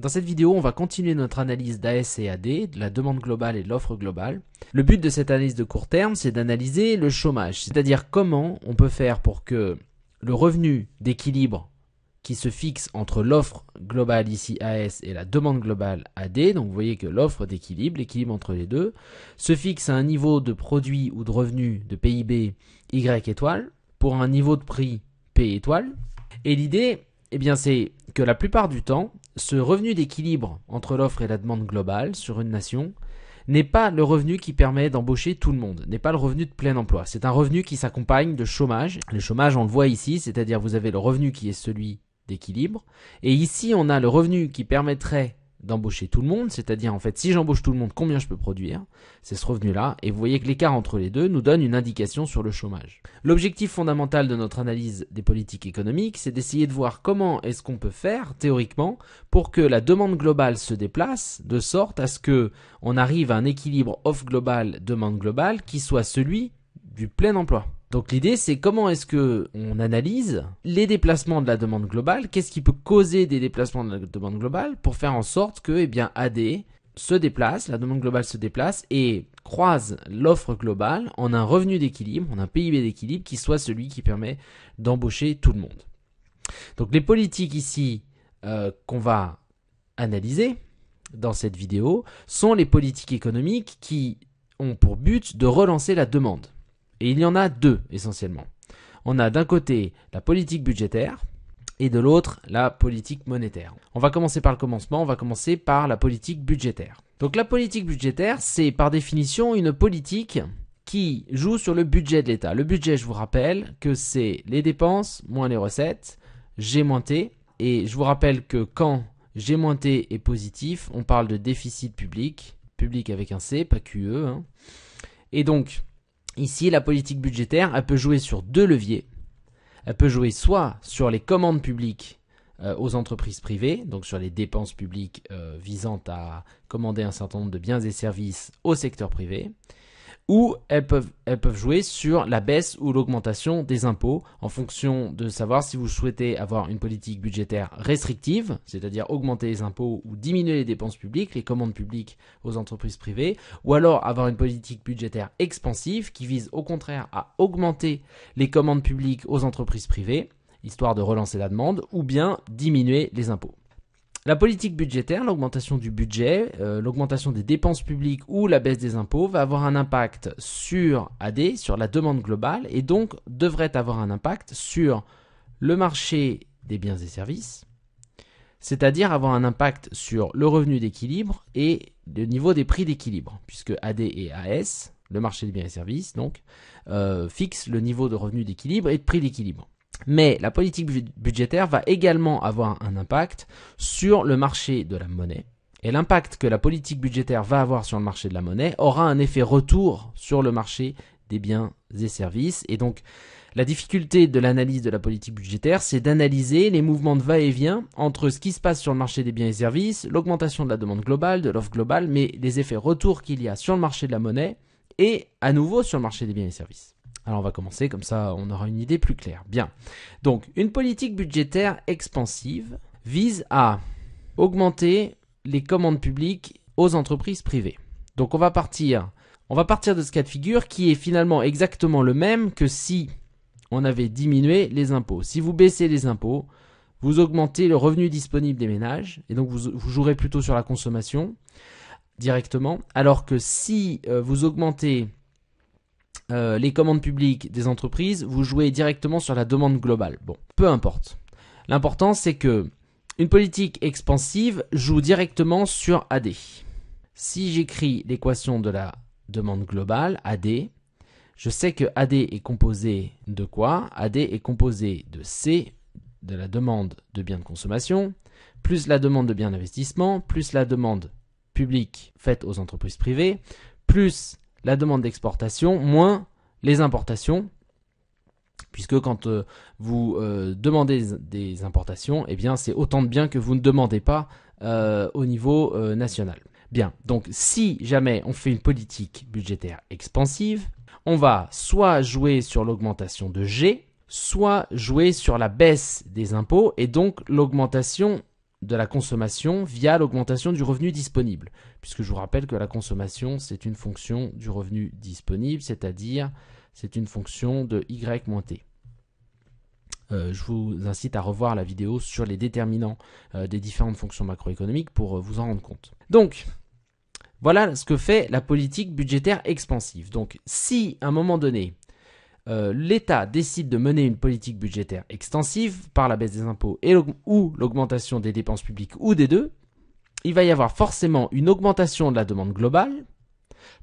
Dans cette vidéo, on va continuer notre analyse d'AS et AD, de la demande globale et de l'offre globale. Le but de cette analyse de court terme, c'est d'analyser le chômage, c'est-à-dire comment on peut faire pour que le revenu d'équilibre qui se fixe entre l'offre globale ici AS et la demande globale AD, donc vous voyez que l'offre d'équilibre, l'équilibre entre les deux, se fixe à un niveau de produit ou de revenu de PIB Y étoile pour un niveau de prix P étoile. Et l'idée, eh bien, c'est que la plupart du temps, ce revenu d'équilibre entre l'offre et la demande globale sur une nation n'est pas le revenu qui permet d'embaucher tout le monde, n'est pas le revenu de plein emploi. C'est un revenu qui s'accompagne de chômage. Le chômage, on le voit ici, c'est-à-dire vous avez le revenu qui est celui d'équilibre. Et ici, on a le revenu qui permettrait d'embaucher tout le monde, c'est-à-dire en fait si j'embauche tout le monde, combien je peux produire, c'est ce revenu-là, et vous voyez que l'écart entre les deux nous donne une indication sur le chômage. L'objectif fondamental de notre analyse des politiques économiques, c'est d'essayer de voir comment est-ce qu'on peut faire, théoriquement, pour que la demande globale se déplace, de sorte à ce que on arrive à un équilibre offre globale, demande globale, qui soit celui du plein emploi. Donc l'idée, c'est comment est-ce que on analyse les déplacements de la demande globale, qu'est-ce qui peut causer des déplacements de la demande globale pour faire en sorte que AD se déplace, la demande globale se déplace et croise l'offre globale en un revenu d'équilibre, en un PIB d'équilibre qui soit celui qui permet d'embaucher tout le monde. Donc les politiques ici qu'on va analyser dans cette vidéo sont les politiques économiques qui ont pour but de relancer la demande. Et il y en a deux essentiellement. On a d'un côté la politique budgétaire et de l'autre la politique monétaire. On va commencer par le commencement, on va commencer par la politique budgétaire. Donc la politique budgétaire, c'est par définition une politique qui joue sur le budget de l'État. Le budget, je vous rappelle que c'est les dépenses moins les recettes, G moins T. Et je vous rappelle que quand G moins T est positif, on parle de déficit public, public avec un C, pas QE. Et donc, ici, la politique budgétaire, elle peut jouer sur deux leviers. Elle peut jouer soit sur les commandes publiques aux entreprises privées, donc sur les dépenses publiques visant à commander un certain nombre de biens et services au secteur privé, ou elles peuvent jouer sur la baisse ou l'augmentation des impôts en fonction de savoir si vous souhaitez avoir une politique budgétaire restrictive, c'est-à-dire augmenter les impôts ou diminuer les dépenses publiques, les commandes publiques aux entreprises privées, ou alors avoir une politique budgétaire expansive qui vise au contraire à augmenter les commandes publiques aux entreprises privées, histoire de relancer la demande, ou bien diminuer les impôts. La politique budgétaire, l'augmentation du budget, l'augmentation des dépenses publiques ou la baisse des impôts va avoir un impact sur AD, sur la demande globale, et donc devrait avoir un impact sur le marché des biens et services, c'est-à-dire avoir un impact sur le revenu d'équilibre et le niveau des prix d'équilibre, puisque AD et AS, le marché des biens et services, donc, fixent le niveau de revenu d'équilibre et de prix d'équilibre. Mais la politique budgétaire va également avoir un impact sur le marché de la monnaie. Et l'impact que la politique budgétaire va avoir sur le marché de la monnaie aura un effet retour sur le marché des biens et services. Et donc, la difficulté de l'analyse de la politique budgétaire, c'est d'analyser les mouvements de va-et-vient entre ce qui se passe sur le marché des biens et services, l'augmentation de la demande globale, de l'offre globale, mais les effets retours qu'il y a sur le marché de la monnaie et à nouveau sur le marché des biens et services. Alors on va commencer, comme ça on aura une idée plus claire. Bien, donc une politique budgétaire expansive vise à augmenter les commandes publiques aux entreprises privées. Donc on va partir de ce cas de figure qui est finalement exactement le même que si on avait diminué les impôts. Si vous baissez les impôts, vous augmentez le revenu disponible des ménages et donc vous jouerez plutôt sur la consommation directement, alors que si vous augmentez les commandes publiques des entreprises, vous jouez directement sur la demande globale. Bon, peu importe. L'important, c'est que une politique expansive joue directement sur AD. Si j'écris l'équation de la demande globale, AD, je sais que AD est composé de quoi? AD est composé de C, de la demande de biens de consommation, plus la demande de biens d'investissement, plus la demande publique faite aux entreprises privées, plus la demande d'exportation moins les importations, puisque quand vous demandez des importations, eh bien c'est autant de biens que vous ne demandez pas au niveau national. Bien, donc si jamais on fait une politique budgétaire expansive, on va soit jouer sur l'augmentation de G, soit jouer sur la baisse des impôts et donc l'augmentation de la consommation via l'augmentation du revenu disponible. Puisque je vous rappelle que la consommation, c'est une fonction du revenu disponible, c'est-à-dire c'est une fonction de y moins t. Je vous incite à revoir la vidéo sur les déterminants des différentes fonctions macroéconomiques pour vous en rendre compte. Donc, voilà ce que fait la politique budgétaire expansive. Donc, si à un moment donné, l'État décide de mener une politique budgétaire extensive par la baisse des impôts ou l'augmentation des dépenses publiques ou des deux, il va y avoir forcément une augmentation de la demande globale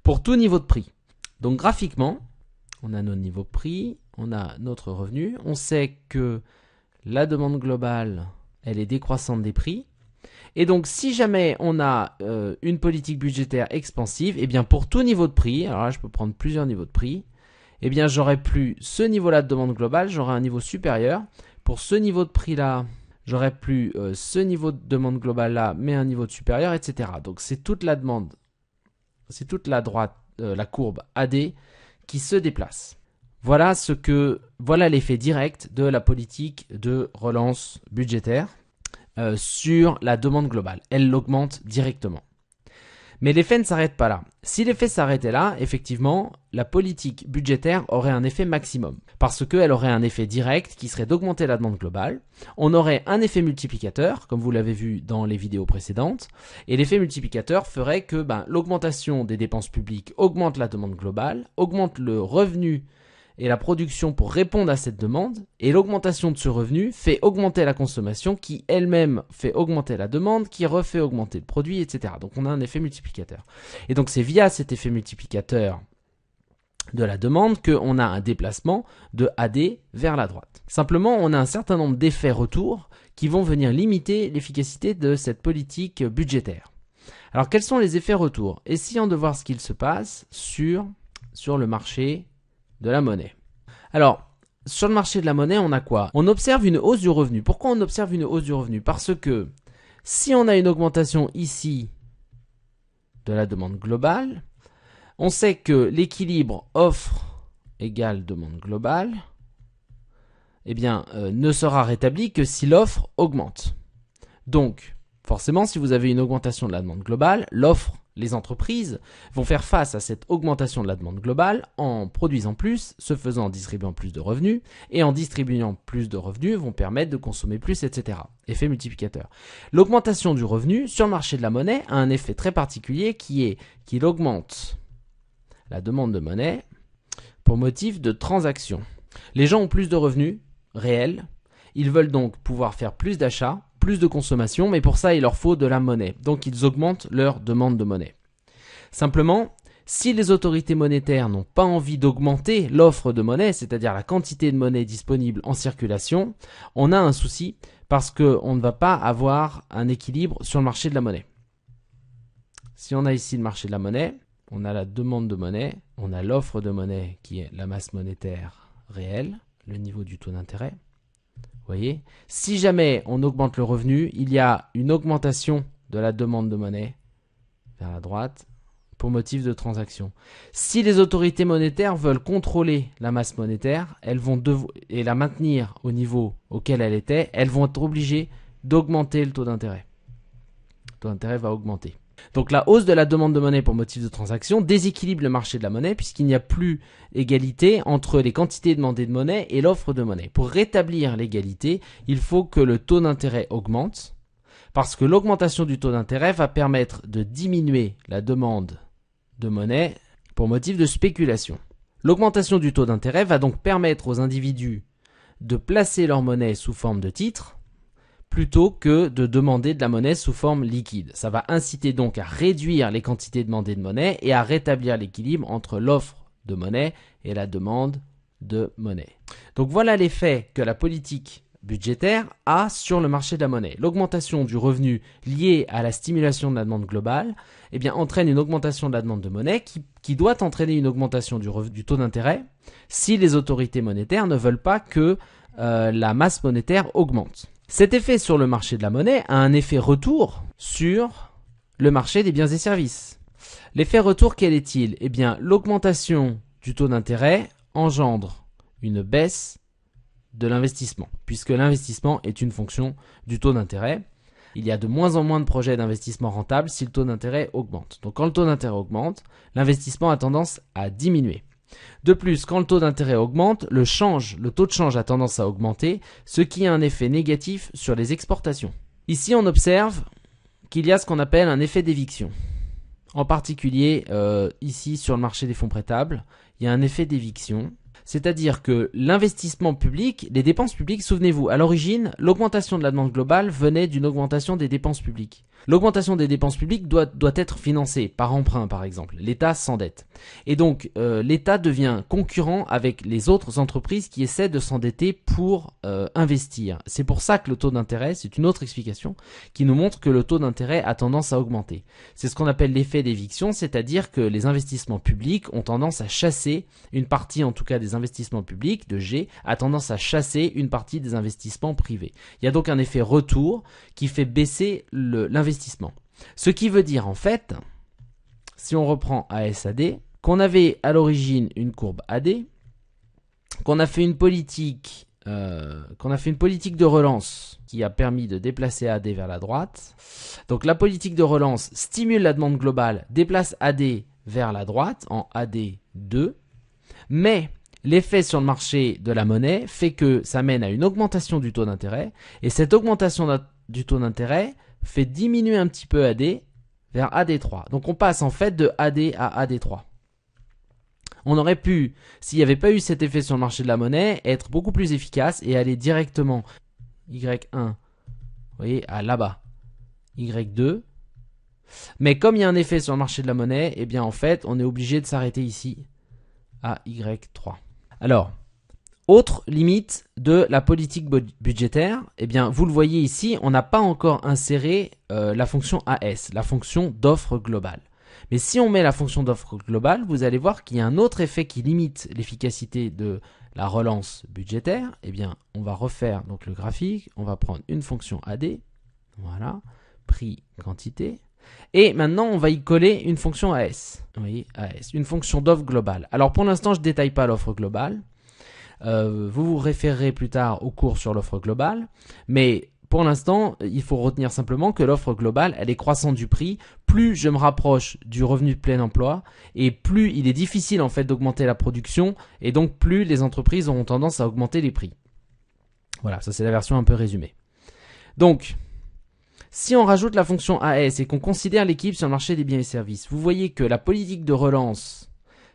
pour tout niveau de prix. Donc, graphiquement, on a nos niveaux de prix, on a notre revenu. On sait que la demande globale, elle est décroissante des prix. Et donc, si jamais on a une politique budgétaire expansive, eh bien pour tout niveau de prix, alors là, je peux prendre plusieurs niveaux de prix, eh bien j'aurai plus ce niveau-là de demande globale, j'aurai un niveau supérieur. Pour ce niveau de prix-là, j'aurai plus ce niveau de demande globale-là, mais un niveau de supérieur, etc. Donc, c'est toute la demande, c'est toute la droite, la courbe AD, qui se déplace. Voilà l'effet direct de la politique de relance budgétaire sur la demande globale. Elle l'augmente directement. Mais l'effet ne s'arrête pas là. Si l'effet s'arrêtait là, effectivement, la politique budgétaire aurait un effet maximum. Parce qu'elle aurait un effet direct qui serait d'augmenter la demande globale. On aurait un effet multiplicateur, comme vous l'avez vu dans les vidéos précédentes. Et l'effet multiplicateur ferait que l'augmentation des dépenses publiques augmente la demande globale, augmente le revenu et la production pour répondre à cette demande, et l'augmentation de ce revenu fait augmenter la consommation qui elle-même fait augmenter la demande, qui refait augmenter le produit, etc. Donc on a un effet multiplicateur. Et donc c'est via cet effet multiplicateur de la demande qu'on a un déplacement de AD vers la droite. Simplement, on a un certain nombre d'effets retours qui vont venir limiter l'efficacité de cette politique budgétaire. Alors quels sont les effets retours? Essayons de voir ce qu'il se passe sur le marché de la monnaie. Alors, sur le marché de la monnaie, on a quoi? On observe une hausse du revenu. Pourquoi on observe une hausse du revenu? Parce que si on a une augmentation ici de la demande globale, on sait que l'équilibre offre égale demande globale, eh bien, ne sera rétabli que si l'offre augmente. Donc, forcément, si vous avez une augmentation de la demande globale, les entreprises vont faire face à cette augmentation de la demande globale en produisant plus, ce faisant en distribuant plus de revenus, et en distribuant plus de revenus vont permettre de consommer plus, etc. Effet multiplicateur. L'augmentation du revenu sur le marché de la monnaie a un effet très particulier qui est qu'il augmente la demande de monnaie pour motif de transaction. Les gens ont plus de revenus réels, ils veulent donc pouvoir faire plus d'achats, plus de consommation, mais pour ça, il leur faut de la monnaie. Donc, ils augmentent leur demande de monnaie. Simplement, si les autorités monétaires n'ont pas envie d'augmenter l'offre de monnaie, c'est-à-dire la quantité de monnaie disponible en circulation, on a un souci parce qu'on ne va pas avoir un équilibre sur le marché de la monnaie. Si on a ici le marché de la monnaie, on a la demande de monnaie, on a l'offre de monnaie qui est la masse monétaire réelle, le niveau du taux d'intérêt. Vous voyez, si jamais on augmente le revenu, il y a une augmentation de la demande de monnaie vers la droite pour motif de transaction. Si les autorités monétaires veulent contrôler la masse monétaire, et la maintenir au niveau auquel elle était, elles vont être obligées d'augmenter le taux d'intérêt. Le taux d'intérêt va augmenter. Donc la hausse de la demande de monnaie pour motif de transaction déséquilibre le marché de la monnaie puisqu'il n'y a plus égalité entre les quantités demandées de monnaie et l'offre de monnaie. Pour rétablir l'égalité, il faut que le taux d'intérêt augmente parce que l'augmentation du taux d'intérêt va permettre de diminuer la demande de monnaie pour motif de spéculation. L'augmentation du taux d'intérêt va donc permettre aux individus de placer leur monnaie sous forme de titres plutôt que de demander de la monnaie sous forme liquide. Ça va inciter donc à réduire les quantités demandées de monnaie et à rétablir l'équilibre entre l'offre de monnaie et la demande de monnaie. Donc voilà l'effet que la politique budgétaire a sur le marché de la monnaie. L'augmentation du revenu liée à la stimulation de la demande globale entraîne une augmentation de la demande de monnaie qui doit entraîner une augmentation du taux d'intérêt si les autorités monétaires ne veulent pas que la masse monétaire augmente. Cet effet sur le marché de la monnaie a un effet retour sur le marché des biens et services. L'effet retour, quel est-il? Eh bien, l'augmentation du taux d'intérêt engendre une baisse de l'investissement, puisque l'investissement est une fonction du taux d'intérêt. il y a de moins en moins de projets d'investissement rentables si le taux d'intérêt augmente. Donc quand le taux d'intérêt augmente, l'investissement a tendance à diminuer. De plus, quand le taux d'intérêt augmente, le taux de change a tendance à augmenter, ce qui a un effet négatif sur les exportations. Ici, on observe qu'il y a ce qu'on appelle un effet d'éviction. En particulier, ici sur le marché des fonds prêtables, il y a un effet d'éviction. C'est-à-dire que l'investissement public, les dépenses publiques, souvenez-vous, à l'origine, l'augmentation de la demande globale venait d'une augmentation des dépenses publiques. L'augmentation des dépenses publiques doit être financée par emprunt, par exemple. L'État s'endette. Et donc, l'État devient concurrent avec les autres entreprises qui essaient de s'endetter pour investir. C'est pour ça que le taux d'intérêt, c'est une autre explication, qui nous montre que le taux d'intérêt a tendance à augmenter. C'est ce qu'on appelle l'effet d'éviction, c'est-à-dire que les investissements publics ont tendance à chasser, une partie en tout cas des investissements publics, de G, a tendance à chasser une partie des investissements privés. Il y a donc un effet retour qui fait baisser l'investissement. Ce qui veut dire en fait, si on reprend ASAD, qu'on avait à l'origine une courbe AD, qu'on a fait une politique de relance qui a permis de déplacer AD vers la droite. Donc la politique de relance stimule la demande globale, déplace AD vers la droite en AD2, mais l'effet sur le marché de la monnaie fait que ça mène à une augmentation du taux d'intérêt, et cette augmentation du taux d'intérêt fait diminuer un petit peu AD vers AD3. Donc on passe en fait de AD à AD3. On aurait pu, s'il n'y avait pas eu cet effet sur le marché de la monnaie, être beaucoup plus efficace et aller directement Y1, vous voyez, à là-bas, Y2. Mais comme il y a un effet sur le marché de la monnaie, eh bien en fait, on est obligé de s'arrêter ici à Y3. Alors, autre limite de la politique budgétaire, eh bien vous le voyez ici, on n'a pas encore inséré la fonction AS, la fonction d'offre globale. Mais si on met la fonction d'offre globale, vous allez voir qu'il y a un autre effet qui limite l'efficacité de la relance budgétaire. Eh bien, on va refaire donc le graphique, on va prendre une fonction AD, voilà, prix, quantité. Et maintenant, on va y coller une fonction AS. Vous voyez, AS, une fonction d'offre globale. Alors pour l'instant, je ne détaille pas l'offre globale. Vous vous référerez plus tard au cours sur l'offre globale. Mais pour l'instant, il faut retenir simplement que l'offre globale, elle est croissante du prix. Plus je me rapproche du revenu de plein emploi, et plus il est difficile en fait d'augmenter la production, et donc plus les entreprises auront tendance à augmenter les prix. Voilà, ça c'est la version un peu résumée. Donc, si on rajoute la fonction AS et qu'on considère l'équilibre sur le marché des biens et services, vous voyez que la politique de relance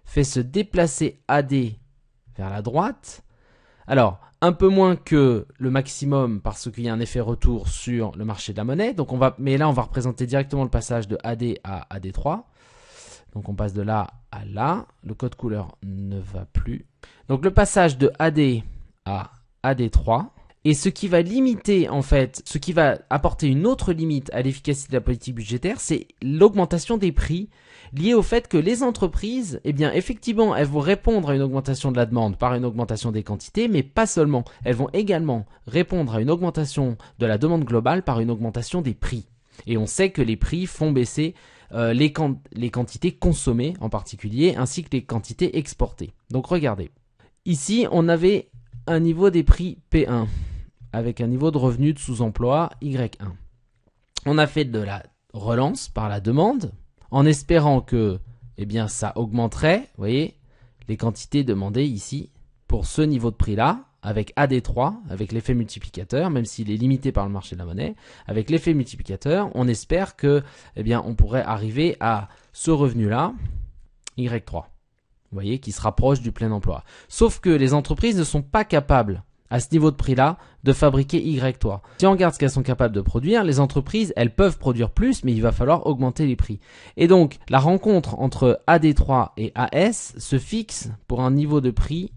fait se déplacer AD vers la droite. Alors, un peu moins que le maximum parce qu'il y a un effet retour sur le marché de la monnaie. Donc mais là, on va représenter directement le passage de AD à AD3. Donc on passe de là à là. Le code couleur ne va plus. Donc le passage de AD à AD3. Et ce qui va limiter, en fait, ce qui va apporter une autre limite à l'efficacité de la politique budgétaire, c'est l'augmentation des prix liée au fait que les entreprises, eh bien, effectivement, elles vont répondre à une augmentation de la demande par une augmentation des quantités, mais pas seulement. Elles vont également répondre à une augmentation de la demande globale par une augmentation des prix. Et on sait que les prix font baisser les quantités consommées en particulier, ainsi que les quantités exportées. Donc regardez. Ici, on avait un niveau des prix P1 avec un niveau de revenu de sous-emploi Y1. On a fait de la relance par la demande en espérant que eh bien, ça augmenterait, vous voyez, les quantités demandées ici pour ce niveau de prix-là, avec AD3, avec l'effet multiplicateur, même s'il est limité par le marché de la monnaie, avec l'effet multiplicateur, on espère que eh bien, on pourrait arriver à ce revenu-là, Y3. Vous voyez, qui se rapproche du plein emploi. Sauf que les entreprises ne sont pas capables, à ce niveau de prix-là, de fabriquer Y3. Si on regarde ce qu'elles sont capables de produire, les entreprises, elles peuvent produire plus, mais il va falloir augmenter les prix. Et donc, la rencontre entre AD3 et AS se fixe pour un niveau de prix,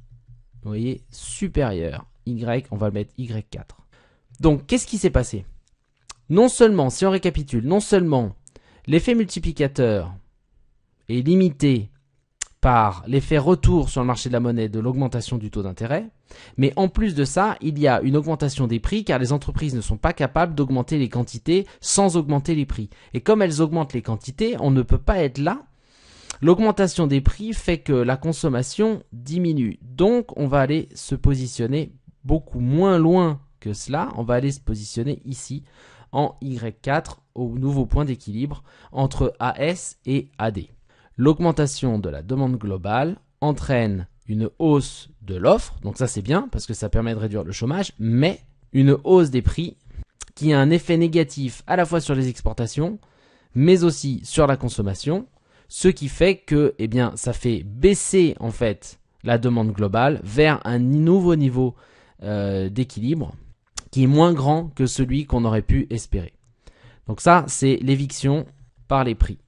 vous voyez, supérieur. Y, on va le mettre Y4. Donc, qu'est-ce qui s'est passé? Non seulement, si on récapitule, non seulement l'effet multiplicateur est limité par l'effet retour sur le marché de la monnaie de l'augmentation du taux d'intérêt, mais en plus de ça, il y a une augmentation des prix car les entreprises ne sont pas capables d'augmenter les quantités sans augmenter les prix. Et comme elles augmentent les quantités, on ne peut pas être là. L'augmentation des prix fait que la consommation diminue. Donc, on va aller se positionner beaucoup moins loin que cela. On va aller se positionner ici en Y4 au nouveau point d'équilibre entre AS et AD. L'augmentation de la demande globale entraîne une hausse de l'offre, donc ça c'est bien parce que ça permet de réduire le chômage, mais une hausse des prix qui a un effet négatif à la fois sur les exportations, mais aussi sur la consommation, ce qui fait que ça fait baisser en fait la demande globale vers un nouveau niveau d'équilibre qui est moins grand que celui qu'on aurait pu espérer. Donc ça, c'est l'éviction par les prix.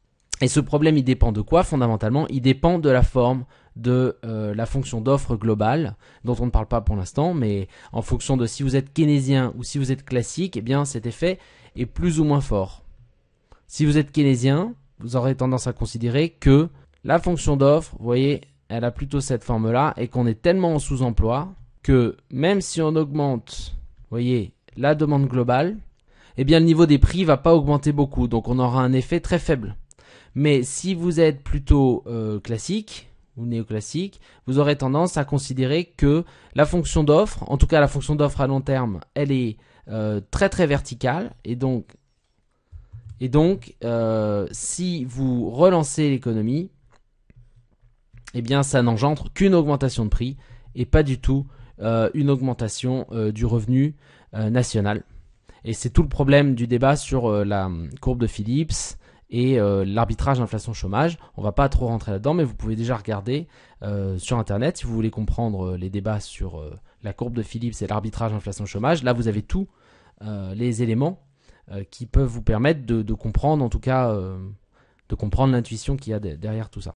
Et ce problème, il dépend de quoi fondamentalement? Il dépend de la forme de la fonction d'offre globale, dont on ne parle pas pour l'instant, mais en fonction de si vous êtes keynésien ou si vous êtes classique, cet effet est plus ou moins fort. Si vous êtes keynésien, vous aurez tendance à considérer que la fonction d'offre, vous voyez, elle a plutôt cette forme-là et qu'on est tellement en sous-emploi que même si on augmente, vous voyez, la demande globale, le niveau des prix va pas augmenter beaucoup, donc on aura un effet très faible. Mais si vous êtes plutôt classique ou néoclassique, vous aurez tendance à considérer que la fonction d'offre, en tout cas la fonction d'offre à long terme, elle est très très verticale et donc si vous relancez l'économie, ça n'engendre qu'une augmentation de prix et pas du tout une augmentation du revenu national. Et c'est tout le problème du débat sur la courbe de Phillips et l'arbitrage inflation-chômage. On va pas trop rentrer là-dedans, mais vous pouvez déjà regarder sur Internet si vous voulez comprendre les débats sur la courbe de Phillips et l'arbitrage inflation-chômage. Là, vous avez tous les éléments qui peuvent vous permettre de comprendre, en tout cas, de comprendre l'intuition qu'il y a derrière tout ça.